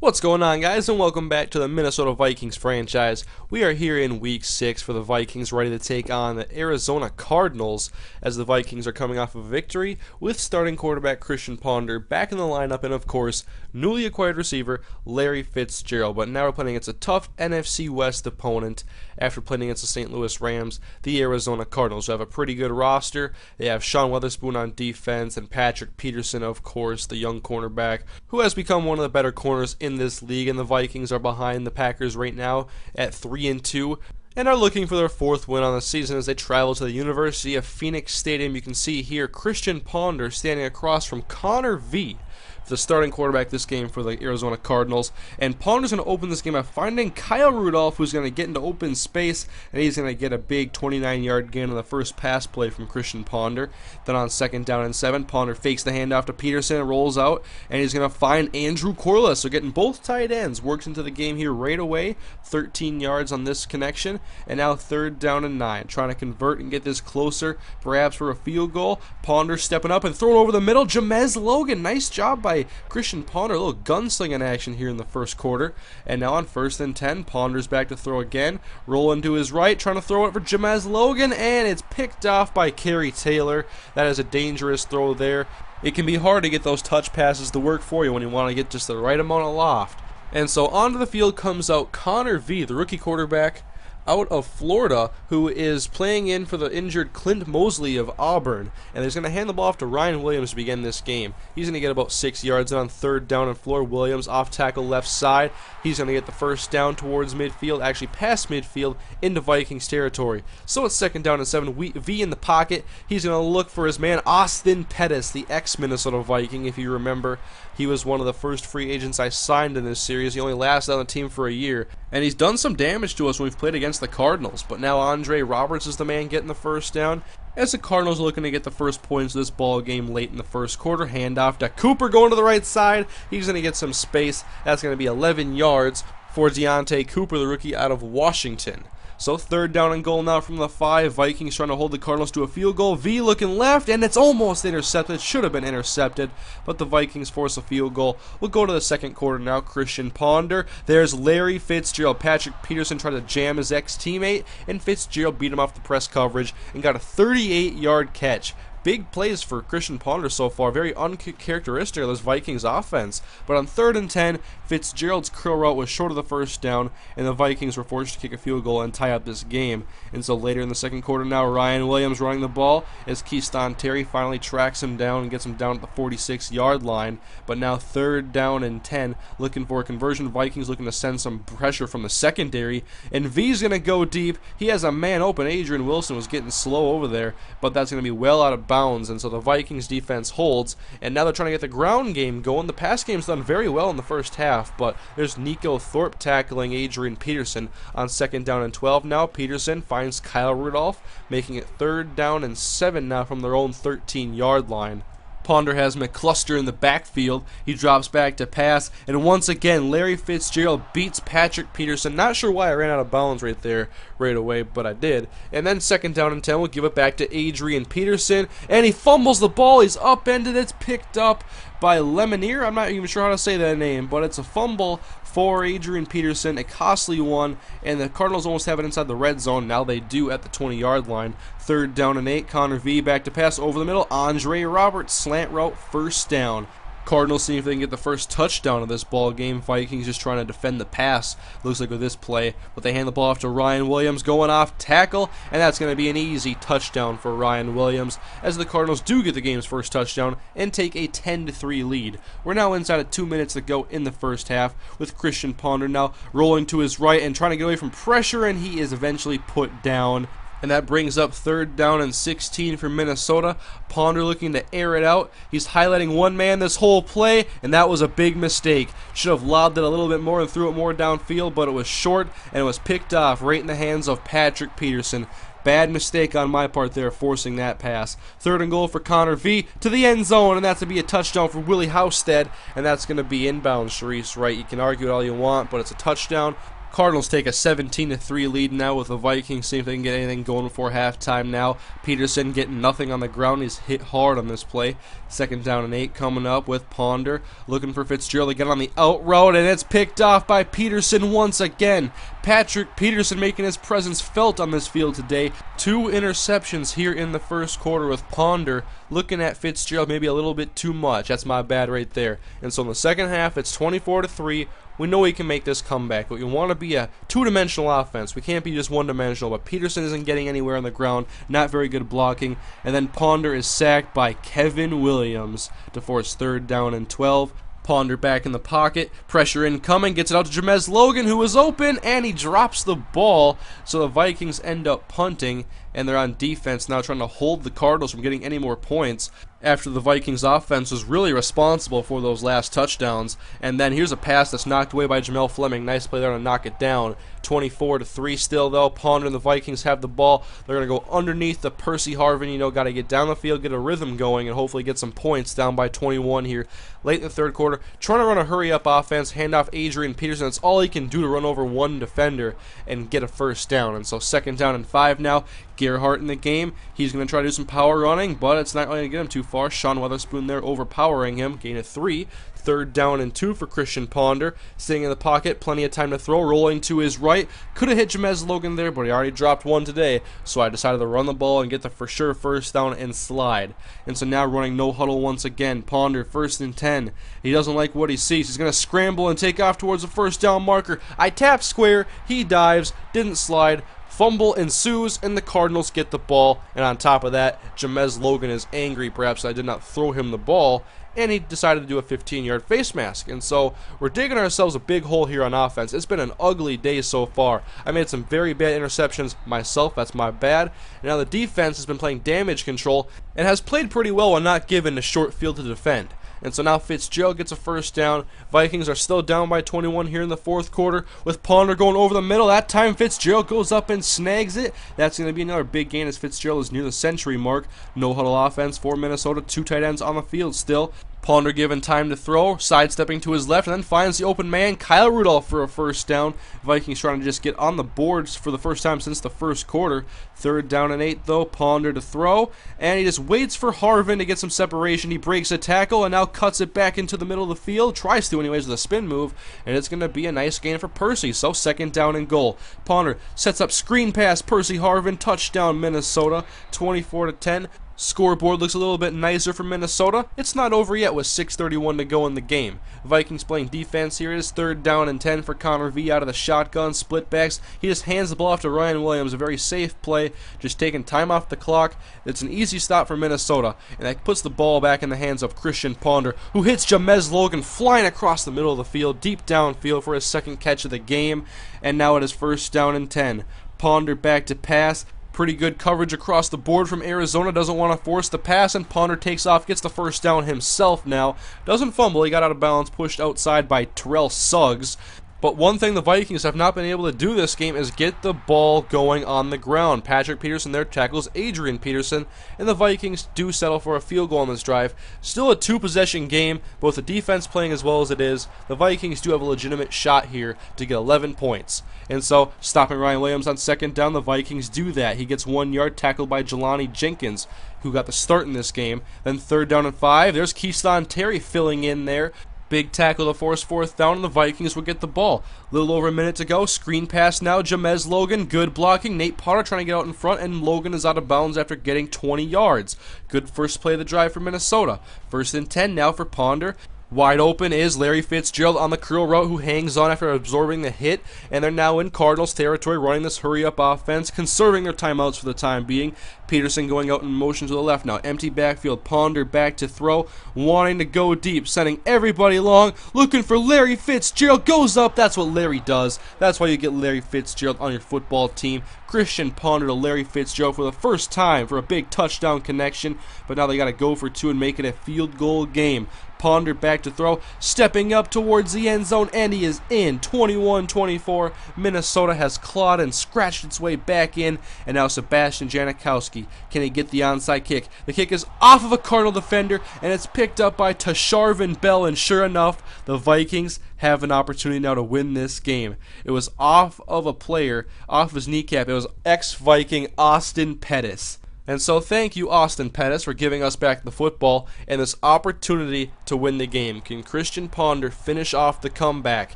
What's going on, guys, and welcome back to the Minnesota Vikings franchise. We are here in Week 6 for the Vikings, ready to take on the Arizona Cardinals as the Vikings are coming off a victory with starting quarterback Christian Ponder back in the lineup and, of course, newly acquired receiver Larry Fitzgerald. But now we're playing against a tough NFC West opponent after playing against the St. Louis Rams, the Arizona Cardinals, who have a pretty good roster. They have Sean Weatherspoon on defense and Patrick Peterson, of course, the young cornerback, who has become one of the better corners in this league, and the Vikings are behind the Packers right now at 3-2 and are looking for their fourth win on the season as they travel to the University of Phoenix Stadium. You can see here Christian Ponder standing across from Connor V, the starting quarterback this game for the Arizona Cardinals. And Ponder's going to open this game by finding Kyle Rudolph, who's going to get into open space, and he's going to get a big 29-yard gain on the first pass play from Christian Ponder. Then on second down and 7, Ponder fakes the handoff to Peterson and rolls out, and he's going to find Andrew Corliss. So getting both tight ends works into the game here right away. 13 yards on this connection, and now third down and 9. Trying to convert and get this closer, perhaps for a field goal. Ponder stepping up and throwing over the middle. Jamez Logan, nice job by Christian Ponder, a little gunslinging action here in the first quarter. And now on first and 10, Ponder's back to throw again, rolling to his right, trying to throw it for Jamez Logan, and it's picked off by Kerry Taylor. That is a dangerous throw there. It can be hard to get those touch passes to work for you when you want to get just the right amount of loft. And so onto the field comes out Connor V, the rookie quarterback out of Florida, who is playing in for the injured Clint Mosley of Auburn, and he's going to hand the ball off to Ryan Williams to begin this game. He's going to get about 6 yards on third down and floor. Williams off tackle left side. He's going to get the first down towards midfield, actually past midfield into Vikings territory. So it's second down and 7. V in the pocket. He's going to look for his man Austin Pettis, the ex-Minnesota Viking, if you remember. He was one of the first free agents I signed in this series. He only lasted on the team for a year, and he's done some damage to us when we've played against the Cardinals. But now Andre Roberts is the man getting the first down, as the Cardinals are looking to get the first points of this ball game late in the first quarter. Handoff to Cooper going to the right side. He's going to get some space. That's going to be 11 yards for Deontay Cooper, the rookie out of Washington. So third down and goal now from the 5. Vikings trying to hold the Cardinals to a field goal. V looking left, and it's almost intercepted. It should have been intercepted, but the Vikings force a field goal. We'll go to the second quarter now. Christian Ponder. There's Larry Fitzgerald. Patrick Peterson tried to jam his ex-teammate, and Fitzgerald beat him off the press coverage and got a 38-yard catch. Big plays for Christian Ponder so far, very uncharacteristic of this Vikings offense. But on third and 10, Fitzgerald's curl route was short of the first down, and the Vikings were forced to kick a field goal and tie up this game. And so later in the second quarter now, Ryan Williams running the ball as Keyston Terry finally tracks him down and gets him down at the 46-yard line. But now third down and 10, looking for a conversion. Vikings looking to send some pressure from the secondary, and V's going to go deep. He has a man open. Adrian Wilson was getting slow over there, but that's going to be well out of bounds, and so the Vikings defense holds, and now they're trying to get the ground game going. The pass game's done very well in the first half, but there's Nico Thorpe tackling Adrian Peterson on second down and 12. Now Peterson finds Kyle Rudolph, making it third down and 7 now from their own 13-yard line. Ponder has McCluster in the backfield. He drops back to pass, and once again Larry Fitzgerald beats Patrick Peterson. Not sure why I ran out of bounds right there right away, but I did. And then second down and 10, we'll give it back to Adrian Peterson, and he fumbles the ball. He's upended. It's picked up by Lemonier. I'm not even sure how to say that name, but it's a fumble for Adrian Peterson, a costly one, and the Cardinals almost have it inside the red zone. Now they do at the 20-yard line. Third down and 8, Connor V back to pass over the middle. Andre Roberts, slant route, first down. Cardinals see if they can get the first touchdown of this ball game. Vikings just trying to defend the pass, looks like, with this play, but they hand the ball off to Ryan Williams going off tackle, and that's going to be an easy touchdown for Ryan Williams as the Cardinals do get the game's first touchdown and take a 10-3 lead. We're now inside of 2 minutes to go in the first half, with Christian Ponder now rolling to his right and trying to get away from pressure, and he is eventually put down. And that brings up third down and 16 for Minnesota. Ponder looking to air it out. He's highlighting one man this whole play, and that was a big mistake. Should have lobbed it a little bit more and threw it more downfield, but it was short, and it was picked off right in the hands of Patrick Peterson. Bad mistake on my part there, forcing that pass. Third and goal for Connor V to the end zone, and that's going to be a touchdown for Willie Housestead, and that's going to be inbound, Sharice, right? You can argue it all you want, but it's a touchdown. Cardinals take a 17-3 lead now with the Vikings. See if they can get anything going before halftime now. Peterson getting nothing on the ground. He's hit hard on this play. 2nd down and 8 coming up with Ponder. Looking for Fitzgerald to get on the out route, and it's picked off by Peterson once again. Patrick Peterson making his presence felt on this field today. 2 interceptions here in the first quarter with Ponder looking at Fitzgerald maybe a little bit too much. That's my bad right there. And so in the second half, it's 24-3. We know we can make this comeback, but we want to be a two-dimensional offense. We can't be just one-dimensional, but Peterson isn't getting anywhere on the ground, not very good blocking, and then Ponder is sacked by Kevin Williams to force 3rd down and 12. Ponder back in the pocket, pressure incoming, gets it out to James Logan, who is open, and he drops the ball, so the Vikings end up punting, and they're on defense now trying to hold the Cardinals from getting any more points after the Vikings offense was really responsible for those last touchdowns. And then here's a pass that's knocked away by Jamel Fleming. Nice play there to knock it down. 24-3 still though. Ponder and the Vikings have the ball. They're going to go underneath the Percy Harvin. Got to get down the field, get a rhythm going, and hopefully get some points down by 21 here late in the third quarter. Trying to run a hurry-up offense, hand off Adrian Peterson. That's all he can do to run over one defender and get a 1st down. And so 2nd down and 5 now. Gerhardt in the game. He's going to try to do some power running, but it's not going to get him too far. Sean Weatherspoon there overpowering him. Gain of 3. 3rd down and 2 for Christian Ponder. Sitting in the pocket, plenty of time to throw. Rolling to his right. Could have hit James Logan there, but he already dropped one today. So I decided to run the ball and get the for sure 1st down and slide. And so now running no huddle once again. Ponder 1st and 10. He doesn't like what he sees. He's going to scramble and take off towards the 1st down marker. I tap square. He dives. Didn't slide. Fumble ensues, and the Cardinals get the ball. And on top of that, James Logan is angry. Perhaps I did not throw him the ball, and he decided to do a 15-yard face mask. And so we're digging ourselves a big hole here on offense. It's been an ugly day so far. I made some very bad interceptions myself. That's my bad. And now the defense has been playing damage control and has played pretty well when not given a short field to defend. And so now Fitzgerald gets a 1st down. Vikings are still down by 21 here in the 4th quarter with Ponder going over the middle. That time Fitzgerald goes up and snags it. That's going to be another big gain as Fitzgerald is near the century mark. No huddle offense for Minnesota. 2 tight ends on the field still. Ponder given time to throw, sidestepping to his left, and then finds the open man, Kyle Rudolph, for a 1st down. Vikings trying to just get on the boards for the first time since the first quarter. 3rd down and 8, though. Ponder to throw, and he just waits for Harvin to get some separation. He breaks a tackle and now cuts it back into the middle of the field. Tries to anyways with a spin move, and it's going to be a nice gain for Percy. So 2nd down and goal. Ponder sets up screen pass. Percy Harvin, touchdown Minnesota, 24-10. Scoreboard looks a little bit nicer for Minnesota. It's not over yet with 6:31 to go in the game. Vikings playing defense here. It is 3rd down and 10 for Connor V out of the shotgun. Split backs. He just hands the ball off to Ryan Williams. A very safe play. Just taking time off the clock. It's an easy stop for Minnesota. And that puts the ball back in the hands of Christian Ponder, who hits James Logan flying across the middle of the field, deep downfield for his 2nd catch of the game. And now it is 1st down and 10. Ponder back to pass. Pretty good coverage across the board from Arizona. Doesn't want to force the pass, and Ponder takes off, gets the 1st down himself now. Doesn't fumble. He got out of bounds, pushed outside by Terrell Suggs. But one thing the Vikings have not been able to do this game is get the ball going on the ground. Patrick Peterson there tackles Adrian Peterson, and the Vikings do settle for a field goal on this drive. Still a 2-possession game, both the defense playing as well as it is. The Vikings do have a legitimate shot here to get 11 points. And so, stopping Ryan Williams on 2nd down, the Vikings do that. He gets 1 yard, tackled by Jelani Jenkins, who got the start in this game. Then 3rd down and 5. There's Keyshawn Terry filling in there. Big tackle to force 4th down, and the Vikings will get the ball. Little over a minute to go. Screen pass now. James Logan. Good blocking. Nate Potter trying to get out in front, and Logan is out of bounds after getting 20 yards. Good first play of the drive for Minnesota. 1st and 10 now for Ponder. Wide open is Larry Fitzgerald on the curl route, who hangs on after absorbing the hit, and they're now in Cardinals territory running this hurry-up offense, conserving their timeouts for the time being. Peterson going out in motion to the left now. Empty backfield. Ponder back to throw, wanting to go deep, sending everybody long, looking for Larry Fitzgerald. Goes up. That's what Larry does. That's why you get Larry Fitzgerald on your football team. Christian Ponder to Larry Fitzgerald for the first time for a big touchdown connection, but now they got to go for 2 and make it a field goal game. Ponder back to throw, stepping up towards the end zone, and he is in. 21-24. Minnesota has clawed and scratched its way back in, and now Sebastian Janikowski. Can he get the onside kick? The kick is off of a Cardinal defender, and it's picked up by Tasharvin Bell, and sure enough, the Vikings have an opportunity now to win this game. It was off of a player, off his kneecap. It was ex-Viking Austin Pettis. And so thank you, Austin Pettis, for giving us back the football and this opportunity to win the game. Can Christian Ponder finish off the comeback?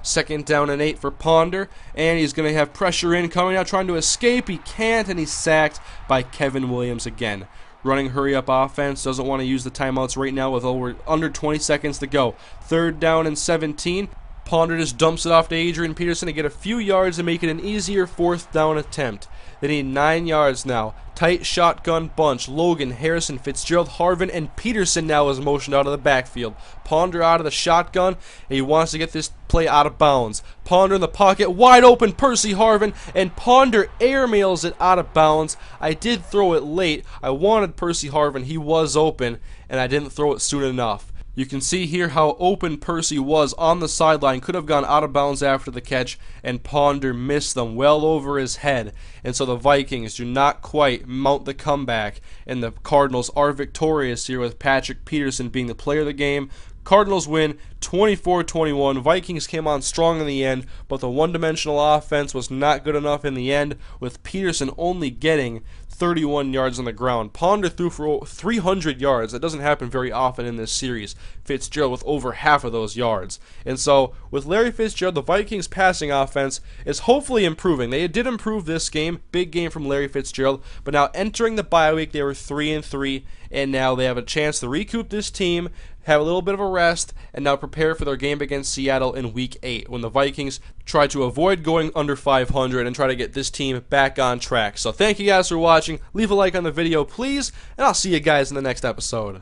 2nd down and 8 for Ponder, and he's going to have pressure incoming now, trying to escape. He can't, and he's sacked by Kevin Williams again. Running hurry-up offense, doesn't want to use the timeouts right now with under 20 seconds to go. 3rd down and 17. Ponder just dumps it off to Adrian Peterson to get a few yards and make it an easier 4th down attempt. They need 9 yards now. Tight shotgun bunch. Logan, Harrison, Fitzgerald, Harvin, and Peterson now is motioned out of the backfield. Ponder out of the shotgun, and he wants to get this play out of bounds. Ponder in the pocket, wide open, Percy Harvin, and Ponder airmails it out of bounds. I did throw it late. I wanted Percy Harvin. He was open, and I didn't throw it soon enough. You can see here how open Percy was on the sideline. Could have gone out of bounds after the catch, and Ponder missed them well over his head. And so the Vikings do not quite mount the comeback, and the Cardinals are victorious here with Patrick Peterson being the player of the game. Cardinals win 24-21. Vikings came on strong in the end, but the one-dimensional offense was not good enough in the end, with Peterson only getting 31 yards on the ground. Ponder threw for 300 yards. That doesn't happen very often in this series. Fitzgerald with over half of those yards. And so, with Larry Fitzgerald, the Vikings passing offense is hopefully improving. They did improve this game. Big game from Larry Fitzgerald. But now entering the bye week, they were 3-3, and now they have a chance to recoup this team, have a little bit of a rest, and now prepare for their game against Seattle in Week 8 when the Vikings try to avoid going under 500 and try to get this team back on track. So thank you guys for watching. Leave a like on the video, please, and I'll see you guys in the next episode.